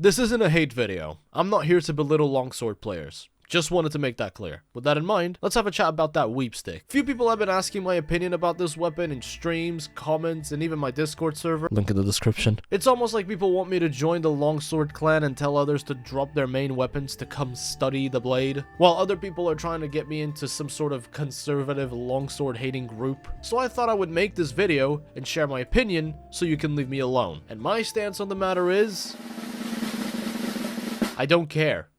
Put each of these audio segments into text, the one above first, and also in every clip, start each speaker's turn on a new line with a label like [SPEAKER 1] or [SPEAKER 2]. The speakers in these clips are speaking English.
[SPEAKER 1] This isn't a hate video. I'm not here to belittle longsword players. Just wanted to make that clear. With that in mind, let's have a chat about that weep stick. Few people have been asking my opinion about this weapon in streams, comments, and even my Discord server. Link in the description. It's almost like people want me to join the longsword clan and tell others to drop their main weapons to come study the blade, while other people are trying to get me into some sort of conservative longsword hating group. So I thought I would make this video and share my opinion so you can leave me alone. And my stance on the matter is, I don't care.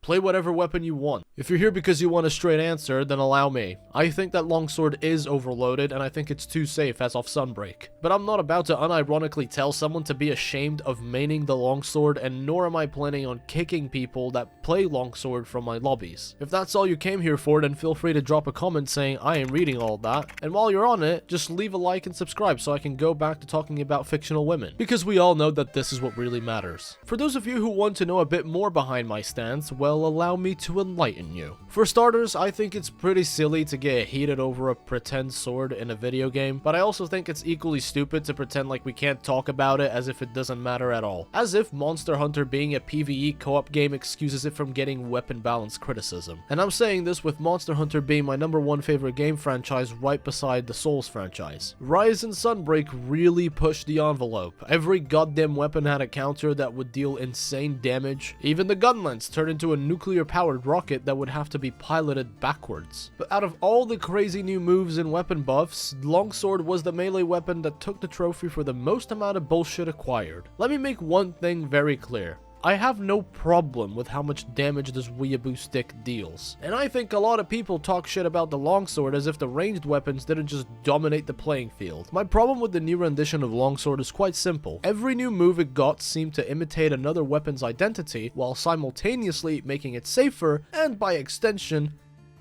[SPEAKER 1] Play whatever weapon you want. If you're here because you want a straight answer, then allow me. I think that longsword is overloaded, and I think it's too safe as of Sunbreak. But I'm not about to unironically tell someone to be ashamed of maining the longsword, and nor am I planning on kicking people that play longsword from my lobbies. If that's all you came here for, then feel free to drop a comment saying I am reading all that. And while you're on it, just leave a like and subscribe so I can go back to talking about fictional women. Because we all know that this is what really matters. For those of you who want to know a bit more behind my stance, well, allow me to enlighten you. For starters, I think it's pretty silly to get heated over a pretend sword in a video game, but I also think it's equally stupid to pretend like we can't talk about it as if it doesn't matter at all. As if Monster Hunter being a PvE co-op game excuses it from getting weapon balance criticism. And I'm saying this with Monster Hunter being my #1 favorite game franchise right beside the Souls franchise. Rise and Sunbreak really pushed the envelope. Every goddamn weapon had a counter that would deal insane damage. Even the gun lens turned into a nuclear-powered rocket that would have to be piloted backwards. But out of all the crazy new moves and weapon buffs, Longsword was the melee weapon that took the trophy for the most amount of bullshit acquired. Let me make one thing very clear. I have no problem with how much damage this weeaboo stick deals. And I think a lot of people talk shit about the longsword as if the ranged weapons didn't just dominate the playing field. My problem with the new rendition of longsword is quite simple. Every new move it got seemed to imitate another weapon's identity while simultaneously making it safer and, by extension,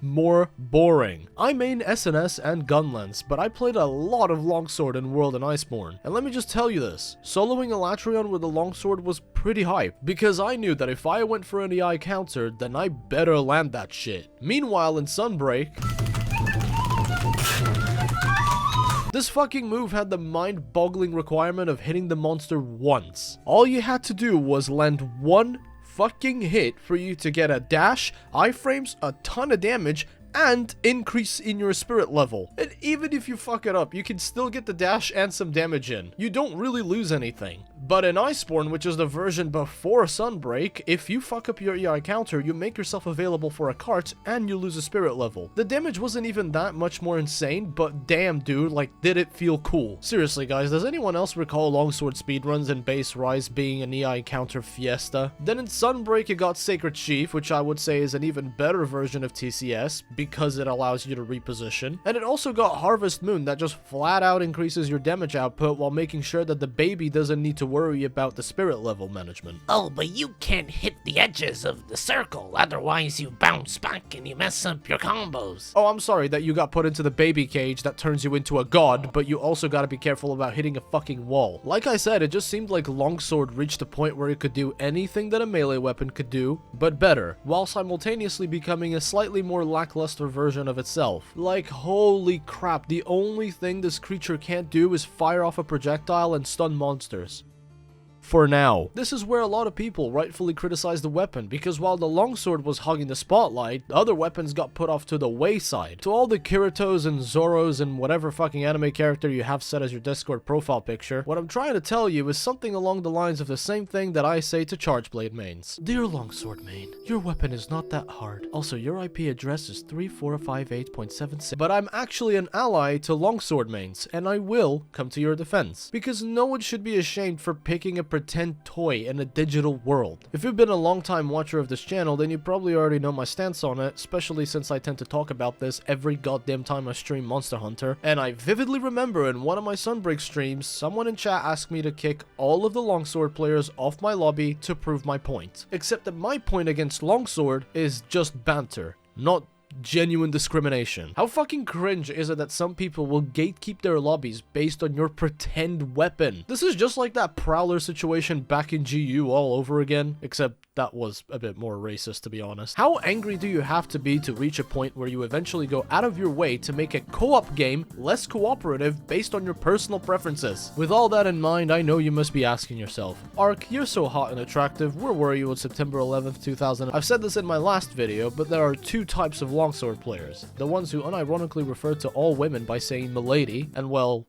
[SPEAKER 1] more boring. I main SNS and Gunlance, but I played a lot of Longsword in World and Iceborne. And let me just tell you this, soloing Elatrion with the Longsword was pretty hype, because I knew that if I went for an EI counter, then I better land that shit. Meanwhile in Sunbreak, this fucking move had the mind-boggling requirement of hitting the monster once. All you had to do was land one fucking hit for you to get a dash, iframes, a ton of damage, and increase in your spirit level. And even if you fuck it up, you can still get the dash and some damage in. You don't really lose anything. But in Iceborne, which is the version before Sunbreak, if you fuck up your EI counter, you make yourself available for a cart and you lose a spirit level. The damage wasn't even that much more insane, but damn dude, like, did it feel cool. Seriously guys, does anyone else recall Longsword speedruns and base Rise being an EI counter fiesta? Then in Sunbreak you got Sacred Sheaf, which I would say is an even better version of TCS, because it allows you to reposition. And it also got Harvest Moon that just flat out increases your damage output while making sure that the baby doesn't need to worry about the spirit level management.
[SPEAKER 2] Oh, but you can't hit the edges of the circle, otherwise you bounce back and you mess up your combos.
[SPEAKER 1] Oh, I'm sorry that you got put into the baby cage that turns you into a god, but you also gotta be careful about hitting a fucking wall. Like I said, it just seemed like Longsword reached a point where it could do anything that a melee weapon could do, but better, while simultaneously becoming a slightly more lackluster version of itself. Like, holy crap, the only thing this creature can't do is fire off a projectile and stun monsters. For now. This is where a lot of people rightfully criticize the weapon, because while the longsword was hogging the spotlight, other weapons got put off to the wayside. To all the Kiritos and Zoros and whatever fucking anime character you have set as your Discord profile picture, what I'm trying to tell you is something along the lines of the same thing that I say to Chargeblade mains. Dear longsword main, your weapon is not that hard. Also, your IP address is 3458.76, but I'm actually an ally to longsword mains, and I will come to your defense, because no one should be ashamed for picking a pretend toy in a digital world. If you've been a long time watcher of this channel, then you probably already know my stance on it, especially since I tend to talk about this every goddamn time I stream Monster Hunter. And I vividly remember in one of my Sunbreak streams, someone in chat asked me to kick all of the Longsword players off my lobby to prove my point. Except that my point against Longsword is just banter, not genuine discrimination. How fucking cringe is it that some people will gatekeep their lobbies based on your pretend weapon? This is just like that Prowler situation back in GU all over again, except That was a bit more racist, to be honest. How angry do you have to be to reach a point where you eventually go out of your way to make a co-op game less cooperative based on your personal preferences? With all that in mind, I know you must be asking yourself, Ark, you're so hot and attractive, where were you on September 11th, 2000? I've said this in my last video, but there are two types of Longsword players. The ones who unironically refer to all women by saying milady, and well,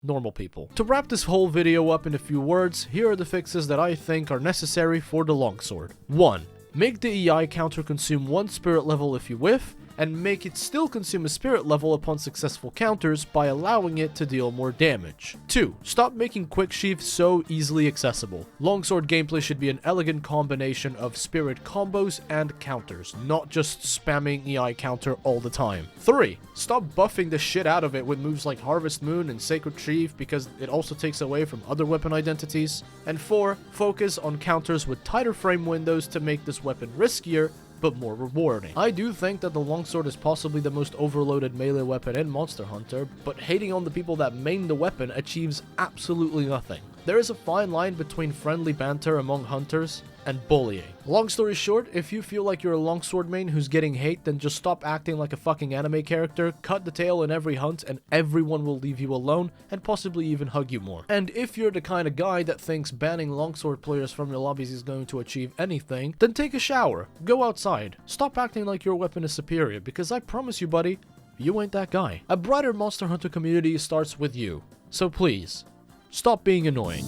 [SPEAKER 1] normal people. To wrap this whole video up in a few words, here are the fixes that I think are necessary for the Longsword. 1. Make the EI counter consume 1 spirit level if you whiff, and make it still consume a spirit level upon successful counters by allowing it to deal more damage. 2. Stop making quick sheath so easily accessible. Longsword gameplay should be an elegant combination of spirit combos and counters, not just spamming EI counter all the time. 3. Stop buffing the shit out of it with moves like Harvest Moon and Sacred Sheath because it also takes away from other weapon identities. And 4. Focus on counters with tighter frame windows to make this weapon riskier but more rewarding. I do think that the Longsword is possibly the most overloaded melee weapon in Monster Hunter, but hating on the people that main the weapon achieves absolutely nothing. There is a fine line between friendly banter among hunters and bullying. Long story short, if you feel like you're a Longsword main who's getting hate, then just stop acting like a fucking anime character, cut the tail in every hunt, and everyone will leave you alone, and possibly even hug you more. And if you're the kind of guy that thinks banning Longsword players from your lobbies is going to achieve anything, then take a shower, go outside, stop acting like your weapon is superior, because I promise you buddy, you ain't that guy. A brighter Monster Hunter community starts with you, so please, stop being annoying.